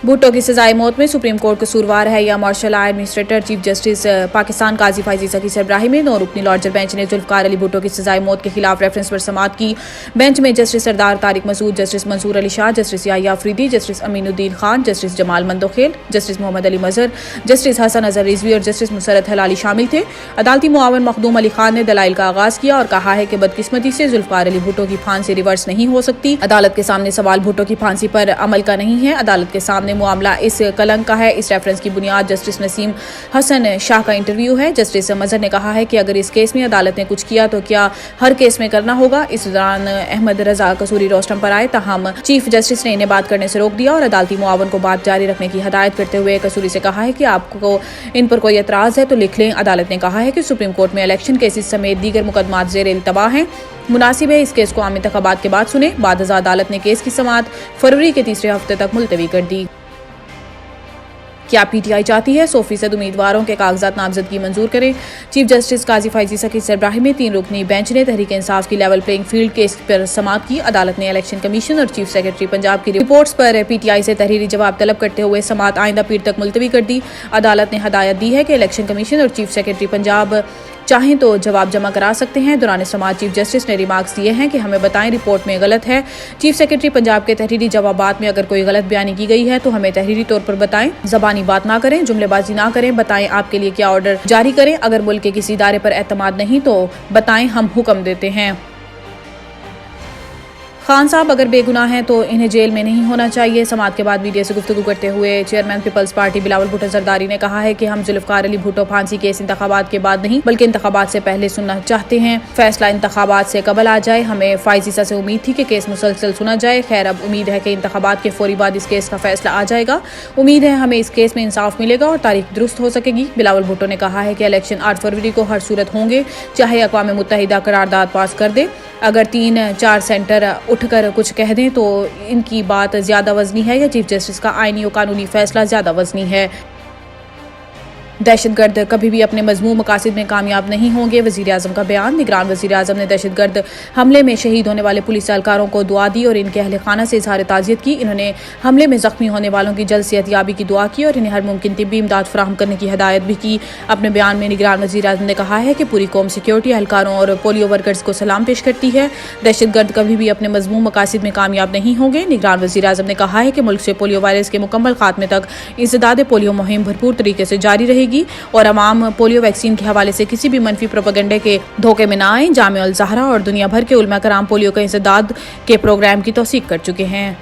भुट्टो की सजाए मौत में सुप्रीम कोर्ट कसूरवार है या martial law administrator chief justice Pakistan Qazi Faez सकी सरबराही में 9 रुकनी लार्जर बेंच ने जुल्फकार अली भुट्टो की सजाए मौत के खिलाफ रेफरेंस पर समाअत की। बेंच में justice Sardar Tariq Masood, justice Mansoor Ali Shah, justice Yahya Afridi, justice Aminuddin Khan, justice Jamal Mandokhail, justice Mohammad Ali Mazhar, justice Hasan Azhar Rizvi और जस्टिस मुसरत हलाली शामिल थे। अदालती मुआवन मखदूम अली खान ने दलाइल का आगाज किया और कहा है कि बदकिस्मती से जुल्फकार अली भुट्टो की फांसी रिवर्स नहीं हो सकती। अदालत के सामने सवाल भुट्टो की फांसी पर अमल का नहीं है। अदालत के सामने मामला इस कलंक का है। इस रेफरेंस की बुनियाद जस्टिस नसीम हसन शाह का इंटरव्यू है। जस्टिस मजहर ने कहा है कि अगर इस केस में अदालत ने कुछ किया तो क्या हर केस में करना होगा। इस दौरान अहमद रजा कसूरी रोस्टम पर आए, ताहम चीफ जस्टिस ने इन्हें बात करने से रोक दिया और अदालती मुआवन को बात जारी रखने की हदायत करते हुए कसूरी से कहा है कि आपको इन पर कोई एतराज है तो लिख लें। अदालत ने कहा है कि सुप्रीम कोर्ट में इलेक्शन केसेस समेत दीगर मुकदमात ज़ेर इल्तवा हैं। मुनासिब है इस केस को आम इंतखाबात के बाद सुने। बाद अदालत ने केस की समाअत फरवरी के तीसरे हफ्ते तक मुलतवी कर दी। क्या पीटीआई चाहती है 100% उम्मीदवारों के कागजात नामजदगी मंजूर करें। चीफ जस्टिस काजी फाइजी सकी सरबराही में 3 रुकनी बेंच ने तहरीक इंसाफ की लेवल प्लेइंग फील्ड केस पर समाअत की। अदालत ने इलेक्शन कमीशन और चीफ सेक्रेटरी पंजाब की रिपोर्ट्स पर पीटीआई से तहरीरी जवाब तलब करते हुए समाअत आइंदा पीर तक मुलतवी कर दी। अदालत ने हदायत दी है कि इलेक्शन कमीशन और चीफ सेक्रेटरी पंजाब चाहें तो जवाब जमा करा सकते हैं। दौरान समाअत चीफ जस्टिस ने रिमार्क्स दिए हैं कि हमें बताएं रिपोर्ट में गलत है। चीफ सेक्रेटरी पंजाब के तहरीरी जवाबात में अगर कोई गलत बयानी की गई है तो हमें तहरीरी तौर पर बताएं। जबानी बात ना करें, जुमलेबाजी ना करें, बताएं आपके लिए क्या ऑर्डर जारी करें। अगर मुल्क के किसी इदारे पर एतमाद नहीं तो बताएं, हम हुक्म देते हैं। खान साहब अगर बेगुनाह हैं तो इन्हें जेल में नहीं होना चाहिए। समाअत के बाद मीडिया से गुफ्तगू करते हुए chairman people's party Bilawal Bhutto Zardari ने कहा है कि हम जुल्फकार अली भुट्टो फांसी केस इंतखाबात के बाद नहीं बल्कि इंतखाबात से पहले सुनना चाहते हैं। फैसला इंतखाबात से कबल आ जाए। हमें फाइजीसा से उम्मीद थी कि केस मुसलसल सुना जाए। खैर, अब उम्मीद है कि इंतखाबात के फौरी बाद इस केस का फैसला आ जाएगा। उम्मीद है हमें इस केस में इंसाफ मिलेगा और तारीख दुरुस्त हो सकेगी। बिलावल भुट्टो ने कहा है कि इलेक्शन 8 फरवरी को हर सूरत होंगे, चाहे अक़वाम मुत्तहिदा करारदाद पास कर दे। अगर 3-4 सेंटर उठकर कुछ कह दें तो इनकी बात ज़्यादा वजनी है या चीफ जस्टिस का आईनी और कानूनी फैसला ज़्यादा वजनी है। दहशतगर्द कभी भी अपने मजमूम मकासद में कामयाब नहीं होंगे। वज़ीर आज़म का बयान। निगरान वज़ीर आज़म ने दहशतगर्द हमले में शहीद होने वाले पुलिस एहलकारों को दुआ दी और इनके अहल खाना से इजहार ताज़ियत की। इन्होंने हमले में जख्मी होने वालों की जल्द सेहतयाबी की दुआ की और इन्हें हर मुमकिन तिब्बी इमदाद फराहम करने की हदायत भी की। अपने बयान में निगरान वज़ीर आज़म ने कहा है कि पूरी कौम सिक्योरिटी एहलकारों और पोलियो वर्कर्स को सलाम पेश करती है। दहशतगर्द कभी भी अपने मजमूम मकासद में कामयाब नहीं होंगे। निगरान वज़ीर आज़म ने कहा है कि मुल्क से पोलियो वायरस के मुकम्मल खात्मे तक इंसदाद पोलियो मुहिम भरपूर तरीके से जारी रहेगी और अवाम पोलियो वैक्सीन के हवाले से किसी भी मनफी प्रोपेगेंडे के धोखे में न आए। जामिया अल ज़हरा और दुनिया भर के उलमा कराम पोलियो के इंसदाद के प्रोग्राम की तौसीक कर चुके हैं।